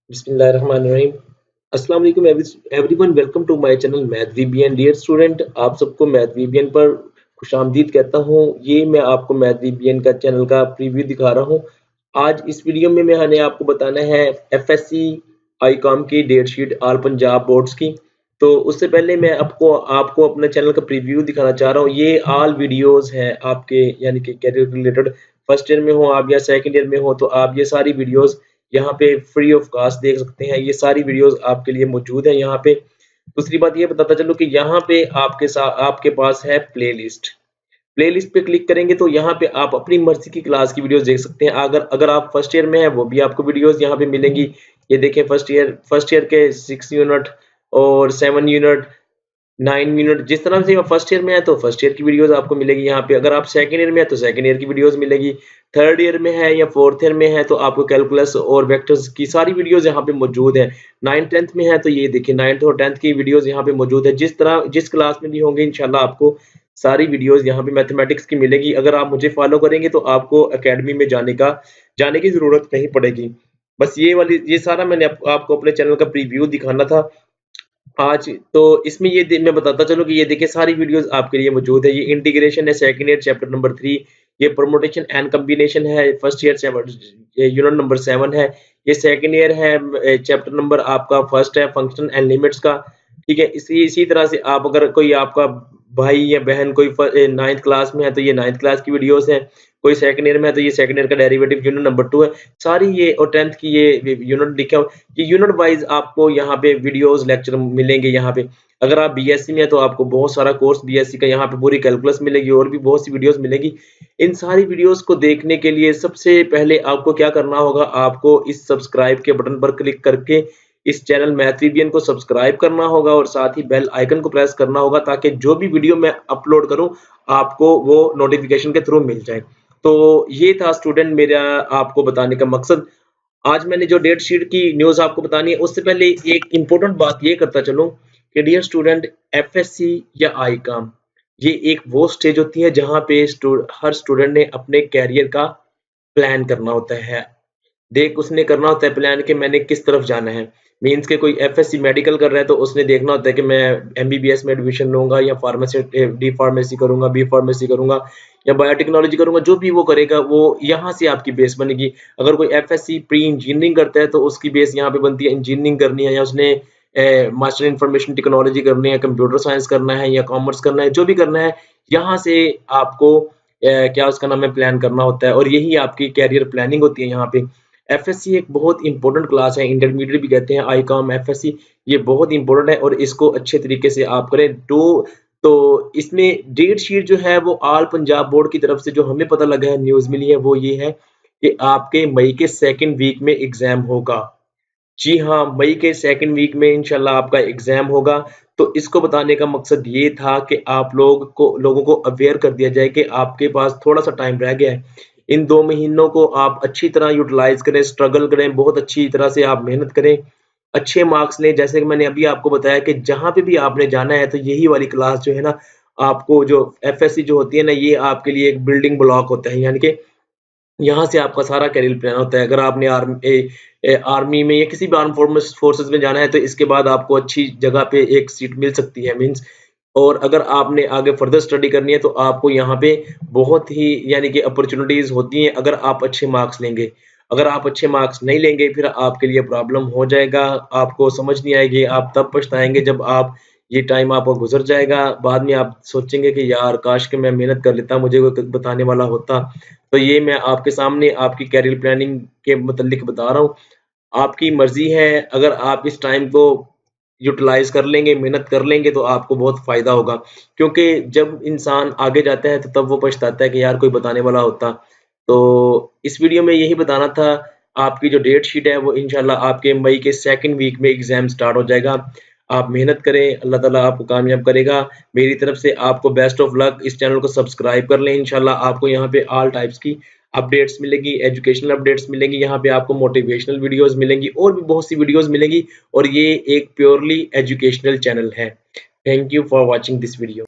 बिस्मिल्लाहिर्रहमानिर्रहीम। अस्सलाम वालेकुम everyone, welcome to my channel math VBN. Dear student, आप सबको मैथ वीबीएन पर खुशामदीद कहता हूँ। ये मैं आपको मैथ वीबीएन का चैनल का प्रीव्यू दिखा रहा हूँ। आज इस वीडियो में मैंने आपको बताना है एफएससी आईकॉम की date sheet all Punjab boards की। तो उससे पहले मैं आपको आपको अपने चैनल का प्रीव्यू दिखाना चाह रहा हूँ। ये ऑल वीडियोस हैं आपके, यानी कि कैरियर रिलेटेड। फर्स्ट ईयर में हो आप या सेकंड ईयर में हो तो आप ये सारी वीडियोस यहाँ पे फ्री ऑफ कॉस्ट देख सकते हैं। ये सारी वीडियोस आपके लिए मौजूद है यहाँ पे। दूसरी बात ये बताता चलूं कि यहाँ पे आपके पास है प्लेलिस्ट। प्लेलिस्ट पे क्लिक करेंगे तो यहाँ पे आप अपनी मर्जी की क्लास की वीडियोस देख सकते हैं। अगर अगर आप फर्स्ट ईयर में हैं वो भी आपको वीडियोस यहाँ पे मिलेंगी। ये देखें, फर्स्ट ईयर के 6 यूनिट और 7 यूनिट, 9 मिनट, जिस तरह से आप फर्स्ट ईयर में है तो फर्स्ट ईयर की वीडियोस आपको मिलेगी यहाँ पे। अगर आप सेकंड ईयर में है तो सेकंड ईयर की वीडियोस मिलेगी। थर्ड ईयर में है या फोर्थ ईयर में है तो आपको कैलकुलस और वेक्टर्स की सारी वीडियोस यहाँ पे मौजूद है। 9th 10th में है तो ये देखिए 9th और 10th की वीडियोस यहाँ पे मौजूद है। जिस क्लास में भी होंगे इंशाल्लाह आपको सारी वीडियोस यहाँ पे मैथमेटिक्स की मिलेगी। अगर आप मुझे फॉलो करेंगे तो आपको एकेडमी में जाने की जरूरत नहीं पड़ेगी। बस ये सारा मैंने आपको अपने चैनल का प्रीव्यू दिखाना था आज। तो इसमें मैं बताता चलूं कि ये देखिए सारी वीडियोस आपके लिए मौजूद है। ये इंटीग्रेशन है सेकंड ईयर चैप्टर नंबर 3। ये परमुटेशन एंड कॉम्बिनेशन है फर्स्ट ईयर यूनिट नंबर 7 है। ये सेकंड ईयर है चैप्टर नंबर आपका फर्स्ट है फंक्शन एंड लिमिट्स का। ठीक है, इसी तरह से आप अगर कोई आपका भाई या बहन कोई 9th क्लास में है तो ये 9th क्लास की वीडियोस है। कोई सेकंड ईयर में है तो ये सेकंड ईयर का डेरिवेटिव यूनिट नंबर 2 है। सारी ये और 10th की ये यूनिट लिखा हुआ, ये यूनिट वाइज आपको यहाँ पे वीडियोस लेक्चर मिलेंगे यहाँ पे। अगर आप बीएससी में है तो आपको बहुत सारा कोर्स बीएससी का यहाँ पे पूरी कैलकुलस मिलेगी और भी बहुत सी वीडियोस मिलेगी। इन सारी वीडियोस को देखने के लिए सबसे पहले आपको क्या करना होगा, आपको इस सब्सक्राइब के बटन पर क्लिक करके इस चैनल मैथ वीबीएन को सब्सक्राइब करना होगा और साथ ही बेल आइकन को प्रेस करना होगा ताकि जो भी वीडियो मैं अपलोड करूं आपको वो नोटिफिकेशन के थ्रू मिल जाए। तो ये था स्टूडेंट मेरा आपको बताने का मकसद। आज मैंने जो डेट शीट की न्यूज़ आपको बतानी है उससे पहले एक इम्पोर्टेंट बात ये करता चलूं कि डियर स्टूडेंट, एफएससी या आईकॉम ये एक वो स्टेज होती है जहां पे हर स्टूडेंट ने अपने कैरियर का प्लान करना होता है। उसने करना होता है प्लान कि मैंने किस तरफ जाना है। मीन्स के कोई एफएससी मेडिकल कर रहा है तो उसने देखना होता है कि मैं एमबीबीएस में एडमिशन लूंगा या फार्मेसी डी फार्मेसी करूंगा, बी फार्मेसी करूंगा या बायोटेक्नोलॉजी करूंगा। जो भी वो करेगा वो यहाँ से आपकी बेस बनेगी। अगर कोई एफएससी प्री इंजीनियरिंग करता है तो उसकी बेस यहाँ पे बनती है, इंजीनियरिंग करनी है या उसने मास्टर इंफॉर्मेशन टेक्नोलॉजी करनी है, कंप्यूटर साइंस करना है या कॉमर्स करना है, जो भी करना है यहाँ से आपको क्या उसका नाम है प्लान करना होता है और यही आपकी कैरियर प्लानिंग होती है यहाँ पे। एफएससी एक बहुत इंपॉर्टेंट क्लास है, इंटरमीडिएट भी कहते हैं आईकॉम एफएससी। ये बहुत इंपॉर्टेंट है और इसको अच्छे तरीके से आप करें। तो इसमें डेट शीट जो है वो ऑल पंजाब बोर्ड की तरफ से जो हमें पता लगा है, न्यूज़ मिली है, वो ये है कि आपके मई के सेकंड वीक में एग्जाम होगा। जी हाँ, मई के सेकंड वीक में इंशाल्लाह आपका एग्जाम होगा। तो इसको बताने का मकसद ये था कि आप लोगों को अवेयर कर दिया जाए कि आपके पास थोड़ा सा टाइम रह गया है। इन 2 महीनों को आप अच्छी तरह यूटिलाइज करें, स्ट्रगल करें, बहुत अच्छी तरह से आप मेहनत करें, अच्छे मार्क्स लें। जैसे कि मैंने अभी आपको बताया कि जहाँ पे भी आपने जाना है तो यही वाली क्लास जो है ना, आपको जो एफएससी जो होती है ना, ये आपके लिए एक बिल्डिंग ब्लॉक होता है। यानी कि यहाँ से आपका सारा करियर प्लान होता है। अगर आपने आर्मी में या किसी भी आर्म फोर्सेस में जाना है तो इसके बाद आपको अच्छी जगह पे एक सीट मिल सकती है मीन्स। और अगर आपने आगे फर्दर स्टडी करनी है तो आपको यहाँ पे बहुत ही यानी कि अपॉर्चुनिटीज होती हैं अगर आप अच्छे मार्क्स लेंगे। अगर आप अच्छे मार्क्स नहीं लेंगे फिर आपके लिए प्रॉब्लम हो जाएगा, आपको समझ नहीं आएगी, आप तब पछताएंगे जब आप ये टाइम आपका गुजर जाएगा। बाद में आप सोचेंगे कि यार काश कि मैं मेहनत कर लेता, मुझे कोई बताने वाला होता। तो ये मैं आपके सामने आपकी करियर प्लानिंग के मुतालिक बता रहा हूँ। आपकी मर्जी है, अगर आप इस टाइम को यूटिलाइज कर लेंगे, मेहनत कर लेंगे तो आपको बहुत फायदा होगा। क्योंकि जब इंसान आगे जाता है तो तब वो पछताता है कि यार कोई बताने वाला होता। तो इस वीडियो में यही बताना था। आपकी जो डेट शीट है वो इंशाल्लाह आपके मई के सेकंड वीक में एग्जाम स्टार्ट हो जाएगा। आप मेहनत करें, अल्लाह ताला आपको कामयाब करेगा। मेरी तरफ से आपको बेस्ट ऑफ लक। इस चैनल को सब्सक्राइब कर लें। इंशाल्लाह आपको यहाँ पे ऑल टाइप्स की अपडेट्स मिलेगी, एजुकेशनल अपडेट्स मिलेंगी, यहाँ पे आपको मोटिवेशनल वीडियोस मिलेंगी और भी बहुत सी वीडियोस मिलेंगी। और ये एक प्योरली एजुकेशनल चैनल है। Thank you for watching this video.